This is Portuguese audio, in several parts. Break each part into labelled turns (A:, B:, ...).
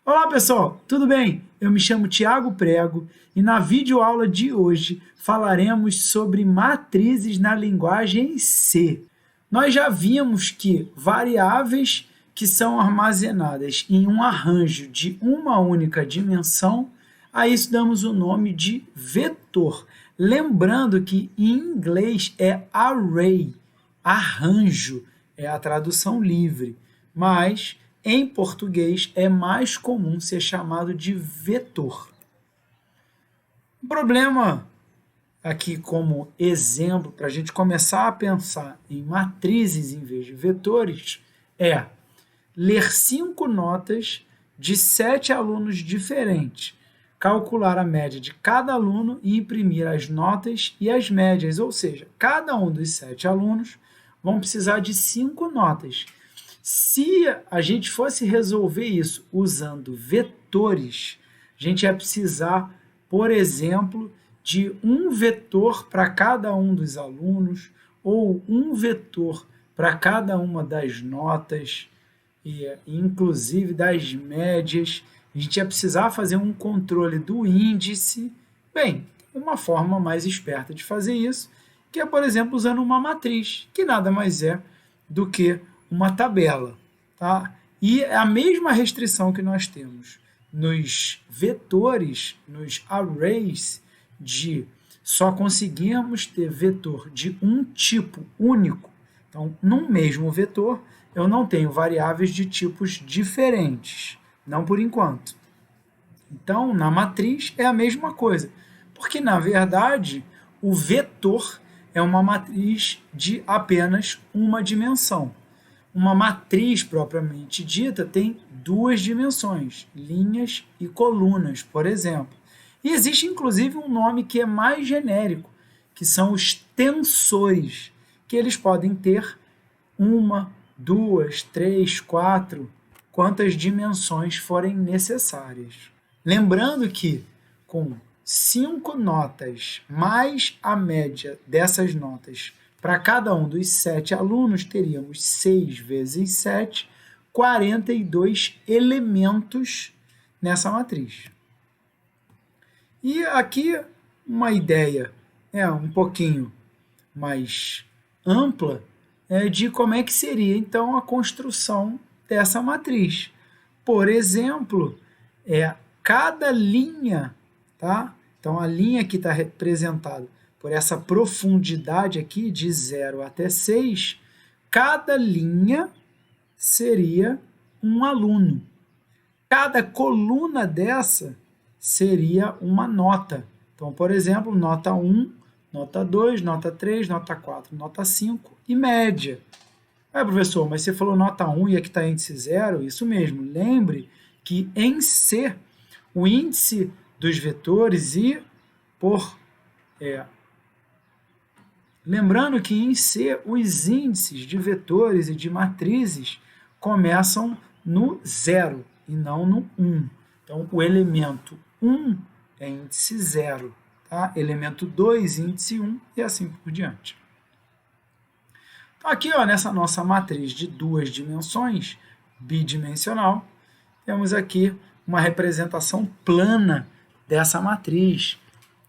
A: Olá pessoal, tudo bem? Eu me chamo Tiago Prego e na videoaula de hoje falaremos sobre matrizes na linguagem C. Nós já vimos que variáveis que são armazenadas em um arranjo de uma única dimensão, a isso damos o nome de vetor. Lembrando que em inglês é array, arranjo, é a tradução livre, mas em português é mais comum ser chamado de vetor. O problema aqui como exemplo, para a gente começar a pensar em matrizes em vez de vetores, é ler 5 notas de 7 alunos diferentes, calcular a média de cada aluno e imprimir as notas e as médias, ou seja, cada um dos 7 alunos vão precisar de 5 notas. Se a gente fosse resolver isso usando vetores, a gente ia precisar, por exemplo, de um vetor para cada um dos alunos ou um vetor para cada uma das notas e inclusive das médias. A gente ia precisar fazer um controle do índice. Bem, uma forma mais esperta de fazer isso, que é, por exemplo, usando uma matriz, que nada mais é do que uma tabela. Tá? E é a mesma restrição que nós temos nos vetores, nos arrays, de só conseguirmos ter vetor de um tipo único. Então, num mesmo vetor, eu não tenho variáveis de tipos diferentes, não por enquanto. Então, na matriz é a mesma coisa, porque, na verdade, o vetor é uma matriz de apenas uma dimensão. Uma matriz propriamente dita tem duas dimensões, linhas e colunas, por exemplo. E existe inclusive um nome que é mais genérico, que são os tensores, que eles podem ter uma, duas, três, quatro, quantas dimensões forem necessárias. Lembrando que com 5 notas mais a média dessas notas para cada um dos 7 alunos, teríamos 6 vezes 7, 42 elementos nessa matriz. E aqui uma ideia um pouquinho mais ampla de como é que seria então a construção dessa matriz. Por exemplo, cada linha, tá? Então a linha que está representada por essa profundidade aqui de 0 até 6, cada linha seria um aluno. Cada coluna dessa seria uma nota. Então, por exemplo, nota 1, nota 2, nota 3, nota 4, nota 5 e média. Professor, mas você falou nota 1 e aqui está índice 0? Isso mesmo. Lembre que em C, o índice dos vetores lembrando que em C, os índices de vetores e de matrizes começam no 0 e não no 1. Então, o elemento 1 é índice 0, tá? Elemento 2, índice 1 e assim por diante. Então, aqui, nessa nossa matriz de duas dimensões, bidimensional, temos aqui uma representação plana dessa matriz.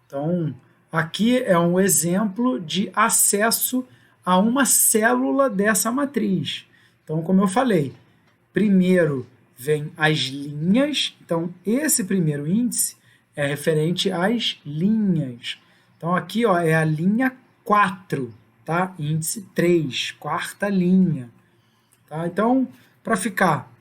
A: Então, aqui é um exemplo de acesso a uma célula dessa matriz. Então, como eu falei, primeiro vem as linhas. Então, esse primeiro índice é referente às linhas. Então, aqui é a linha 4, tá? Índice 3, quarta linha. Tá? Então, para ficar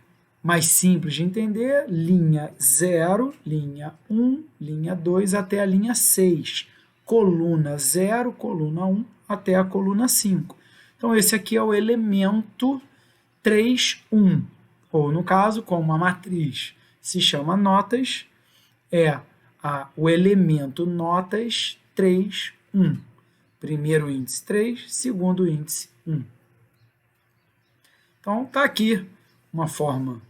A: mais simples de entender, linha 0, linha 1, linha 2 até a linha 6. Coluna 0, coluna 1 até a coluna 5. Então, esse aqui é o elemento 3, 1. Ou, no caso, como uma matriz se chama notas, o elemento notas 3, 1. Primeiro índice 3, segundo índice 1. Então, está aqui uma forma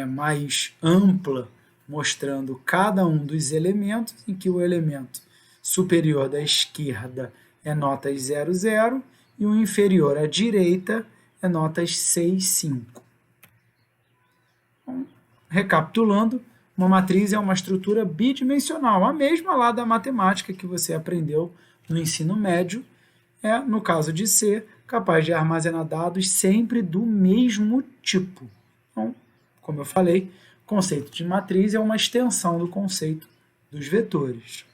A: mais ampla, mostrando cada um dos elementos, em que o elemento superior da esquerda é notas 0, 0, e o inferior à direita é notas 6, 5. Então, recapitulando, uma matriz é uma estrutura bidimensional, a mesma lá da matemática que você aprendeu no ensino médio, no caso de ser capaz de armazenar dados sempre do mesmo tipo. Então, como eu falei, o conceito de matriz é uma extensão do conceito dos vetores.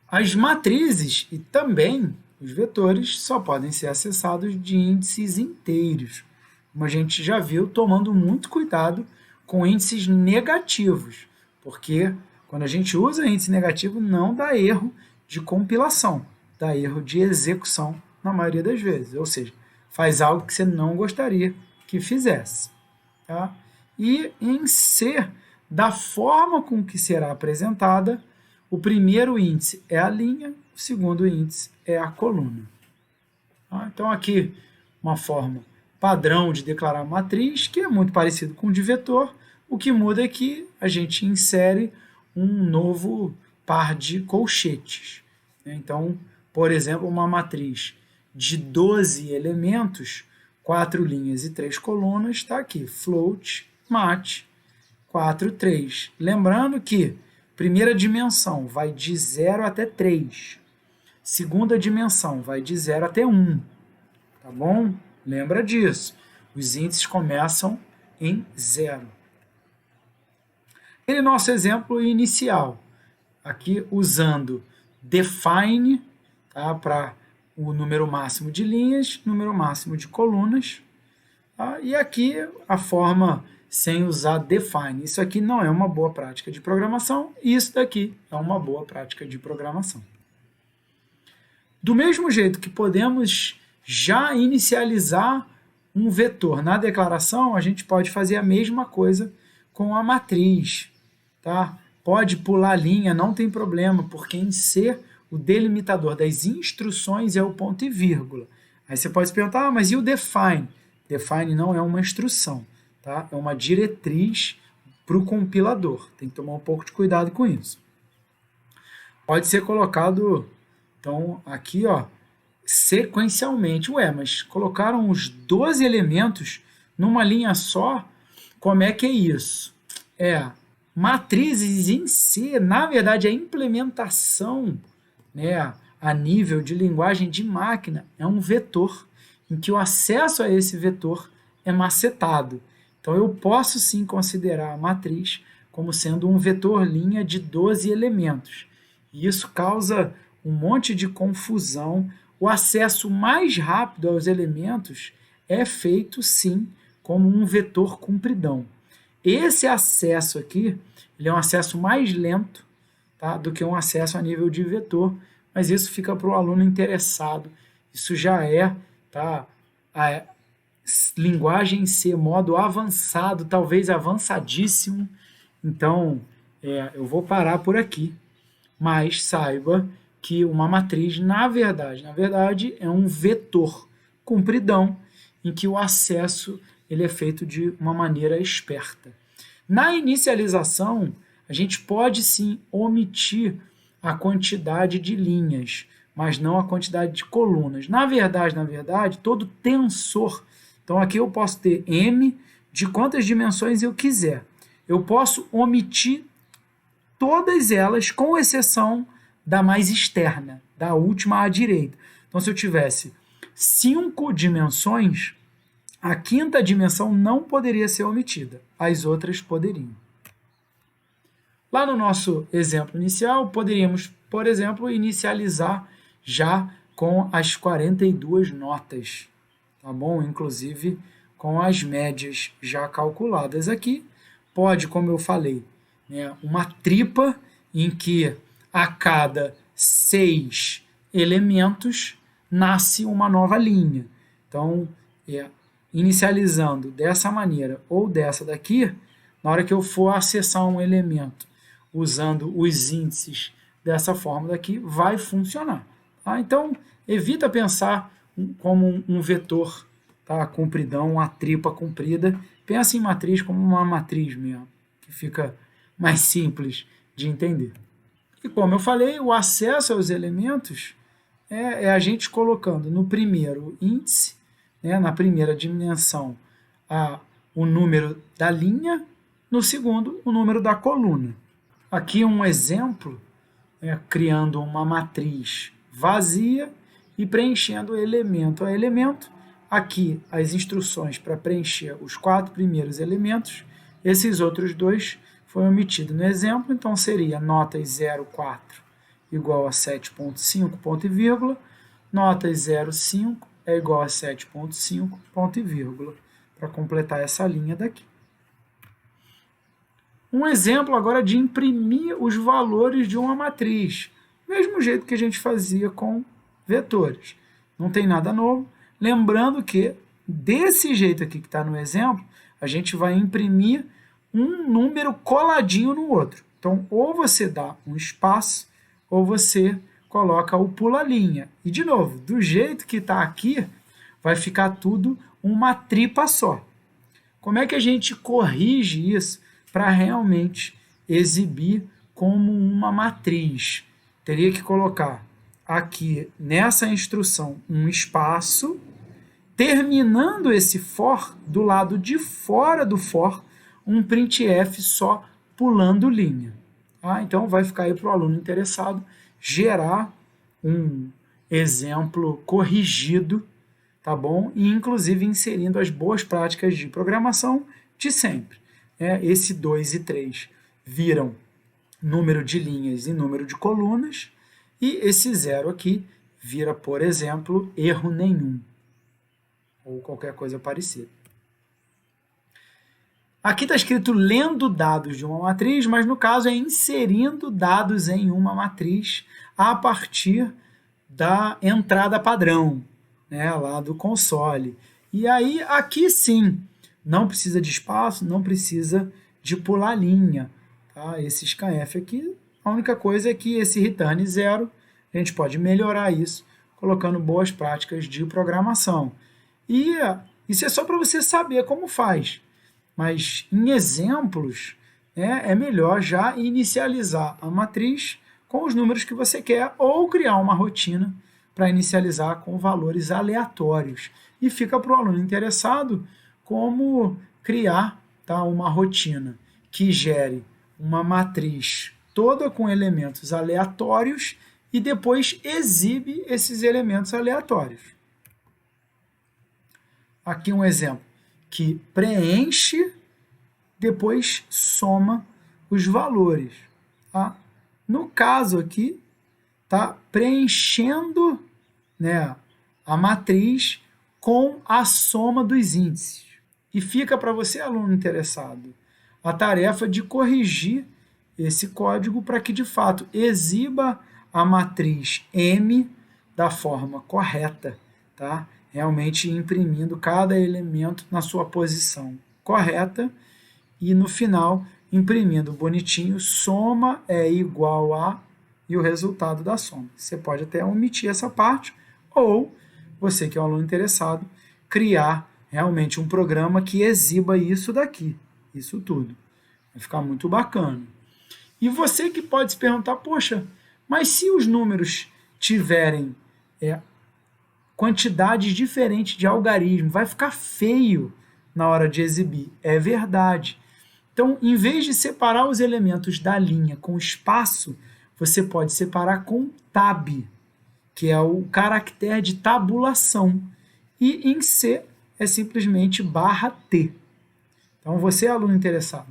A: As matrizes e também os vetores só podem ser acessados de índices inteiros, como a gente já viu, tomando muito cuidado com índices negativos, porque quando a gente usa índice negativo não dá erro de compilação, dá erro de execução na maioria das vezes, ou seja, faz algo que você não gostaria que fizesse. Tá? E em C, da forma com que será apresentada, o primeiro índice é a linha, o segundo índice é a coluna. Tá? Então, aqui, uma forma padrão de declarar matriz, que é muito parecido com o de vetor, o que muda é que a gente insere um novo par de colchetes. Então, por exemplo, uma matriz de 12 elementos, 4 linhas e 3 colunas, está aqui, float, mat, 4, 3. Lembrando que primeira dimensão vai de 0 até 3. Segunda dimensão vai de 0 até 1. Tá bom? Lembra disso. Os índices começam em 0. Aquele nosso exemplo inicial, aqui usando define, tá, para o número máximo de linhas, número máximo de colunas, tá, e aqui a forma sem usar define. Isso aqui não é uma boa prática de programação, isso daqui é uma boa prática de programação. Do mesmo jeito que podemos já inicializar um vetor na declaração, a gente pode fazer a mesma coisa com a matriz. Tá? Pode pular a linha, não tem problema, porque em C o delimitador das instruções é o ponto e vírgula. Aí você pode se perguntar, mas e o define? Define não é uma instrução, tá? É uma diretriz para o compilador. Tem que tomar um pouco de cuidado com isso. Pode ser colocado, então, aqui, ó, sequencialmente. Ué, mas colocaram os 12 elementos numa linha só? Como é que é isso? Matrizes em C, na verdade, a implementação, né, a nível de linguagem de máquina é um vetor, em que o acesso a esse vetor é macetado. Então, eu posso sim considerar a matriz como sendo um vetor linha de 12 elementos. E isso causa um monte de confusão. O acesso mais rápido aos elementos é feito, sim, como um vetor compridão. Esse acesso aqui, ele é um acesso mais lento, tá, do que um acesso a nível de vetor, mas isso fica para o aluno interessado. Isso já é, tá, a linguagem em C, modo avançado, talvez avançadíssimo. Então, eu vou parar por aqui, mas saiba que uma matriz, na verdade, é um vetor compridão, em que o acesso ele é feito de uma maneira esperta. Na inicialização, a gente pode sim omitir a quantidade de linhas, mas não a quantidade de colunas. Na verdade, todo tensor, então aqui eu posso ter M de quantas dimensões eu quiser. Eu posso omitir todas elas, com exceção da mais externa, da última à direita. Então, se eu tivesse 5 dimensões, a quinta dimensão não poderia ser omitida, as outras poderiam. Lá no nosso exemplo inicial, poderíamos, por exemplo, inicializar já com as 42 notas, tá bom? Inclusive com as médias já calculadas aqui. Pode, como eu falei, né, uma tripa em que a cada 6 elementos nasce uma nova linha. Então, inicializando dessa maneira ou dessa daqui, na hora que eu for acessar um elemento usando os índices dessa forma daqui, vai funcionar. Tá? Então, evita pensar como um vetor, tá, compridão, uma tripa comprida. Pensa em matriz como uma matriz mesmo, que fica mais simples de entender. E como eu falei, o acesso aos elementos é a gente colocando no primeiro índice, né, na primeira dimensão, o número da linha, no segundo, o número da coluna. Aqui um exemplo, criando uma matriz vazia e preenchendo elemento a elemento. Aqui as instruções para preencher os 4 primeiros elementos, esses outros 2 foram omitidos no exemplo, então seria notas 0,4 igual a 7,5, ponto e vírgula, notas 0,5 é igual a 7,5, ponto e vírgula, para completar essa linha daqui. Um exemplo agora de imprimir os valores de uma matriz, mesmo jeito que a gente fazia com vetores. Não tem nada novo, lembrando que desse jeito aqui que está no exemplo, a gente vai imprimir um número coladinho no outro. Então, ou você dá um espaço, ou você coloca o pula-linha. E, de novo, do jeito que está aqui, vai ficar tudo uma tripa só. Como é que a gente corrige isso para realmente exibir como uma matriz? Teria que colocar aqui nessa instrução um espaço, terminando esse for, do lado de fora do for, um printf só pulando linha. Então, vai ficar aí para o aluno interessado gerar um exemplo corrigido, tá bom? E, inclusive, inserindo as boas práticas de programação de sempre. Esse 2 e 3 viram número de linhas e número de colunas, e esse 0 aqui vira, por exemplo, erro nenhum, ou qualquer coisa parecida. Aqui está escrito lendo dados de uma matriz, mas no caso é inserindo dados em uma matriz a partir da entrada padrão, né, lá do console. E aí, aqui sim, não precisa de espaço, não precisa de pular linha. Tá? Esse scanf aqui, a única coisa é que esse return 0, a gente pode melhorar isso colocando boas práticas de programação. E isso é só para você saber como faz. Mas em exemplos, é melhor já inicializar a matriz com os números que você quer ou criar uma rotina para inicializar com valores aleatórios. E fica para o aluno interessado como criar, tá, uma rotina que gere uma matriz toda com elementos aleatórios e depois exibe esses elementos aleatórios. Aqui um exemplo que preenche, depois soma os valores. Tá? No caso aqui, está preenchendo, né, a matriz com a soma dos índices. E fica para você, aluno interessado, a tarefa de corrigir esse código para que, de fato, exiba a matriz M da forma correta, tá? Realmente imprimindo cada elemento na sua posição correta e, no final, imprimindo bonitinho, soma é igual a, e o resultado da soma. Você pode até omitir essa parte, ou você que é um aluno interessado, criar realmente um programa que exiba isso daqui, isso tudo. Vai ficar muito bacana. E você que pode se perguntar, poxa, mas se os números tiverem quantidades diferentes de algarismo, vai ficar feio na hora de exibir. É verdade. Então, em vez de separar os elementos da linha com espaço, você pode separar com tab, que é o caractere de tabulação. E em C é simplesmente /T. Então, você, aluno interessado,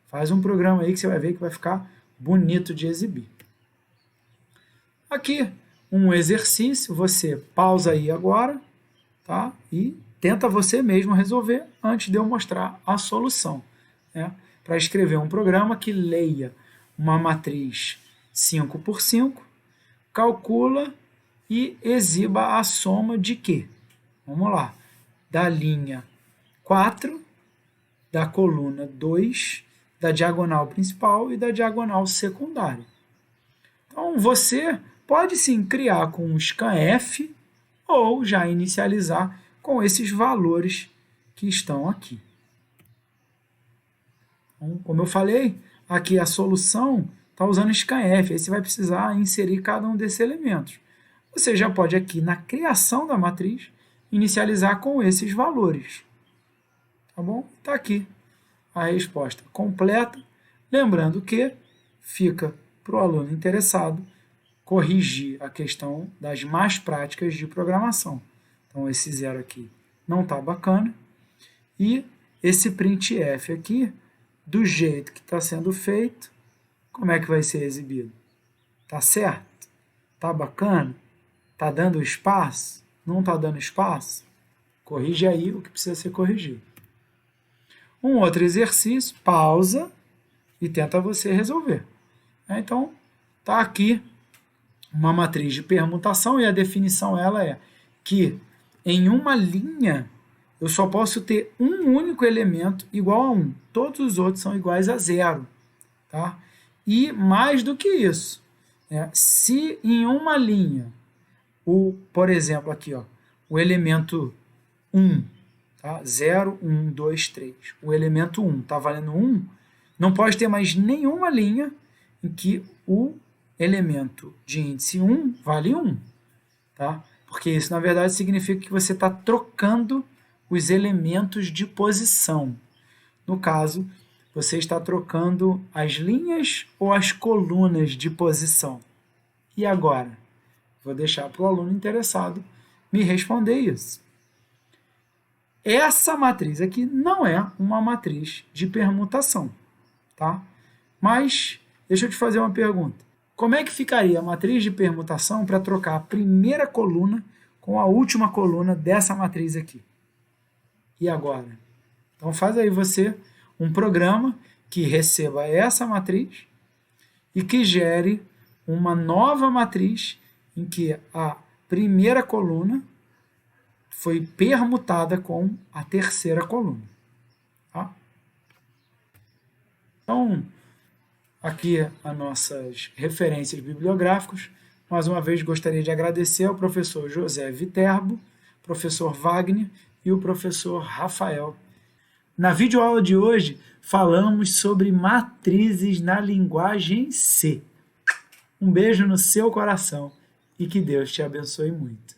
A: faz um programa aí que você vai ver que vai ficar bonito de exibir. Aqui, um exercício, você pausa aí agora, tá? E tenta você mesmo resolver antes de eu mostrar a solução, né? Para escrever um programa que leia uma matriz 5 por 5, calcula e exiba a soma de quê? Vamos lá. Da linha 4, da coluna 2, da diagonal principal e da diagonal secundária. Então, você pode sim criar com um scanf ou já inicializar com esses valores que estão aqui. Então, como eu falei, aqui a solução está usando scanf, aí você vai precisar inserir cada um desses elementos. você já pode aqui na criação da matriz inicializar com esses valores. Tá bom? Está aqui a resposta completa. Lembrando que fica para o aluno interessado corrigir a questão das más práticas de programação. Então, esse zero aqui não está bacana. E esse printf aqui, do jeito que está sendo feito, como é que vai ser exibido? Tá certo? Tá bacana? Tá dando espaço? Não está dando espaço? Corrige aí o que precisa ser corrigido. Um outro exercício, pausa e tenta você resolver. Então, está aqui uma matriz de permutação e a definição ela é que em uma linha eu só posso ter um único elemento igual a 1. Todos os outros são iguais a 0. Tá? E mais do que isso, se em uma linha, por exemplo, aqui, o elemento 1, tá? 0, 1, 2, 3, o elemento 1 está valendo 1, não pode ter mais nenhuma linha em que o elemento de índice 1 vale 1. Tá? Porque isso, na verdade, significa que você está trocando os elementos de posição. No caso, você está trocando as linhas ou as colunas de posição. E agora? Vou deixar para o aluno interessado me responder isso. Essa matriz aqui não é uma matriz de permutação, tá? Mas, deixa eu te fazer uma pergunta. Como é que ficaria a matriz de permutação para trocar a primeira coluna com a última coluna dessa matriz aqui? E agora? Então, faz aí você um programa que receba essa matriz e que gere uma nova matriz em que a primeira coluna foi permutada com a terceira coluna. Tá? Então, aqui as nossas referências bibliográficas. Mais uma vez, gostaria de agradecer ao professor José Viterbo, professor Wagner e o professor Rafael. Na videoaula de hoje, falamos sobre matrizes na linguagem C. Um beijo no seu coração e que Deus te abençoe muito.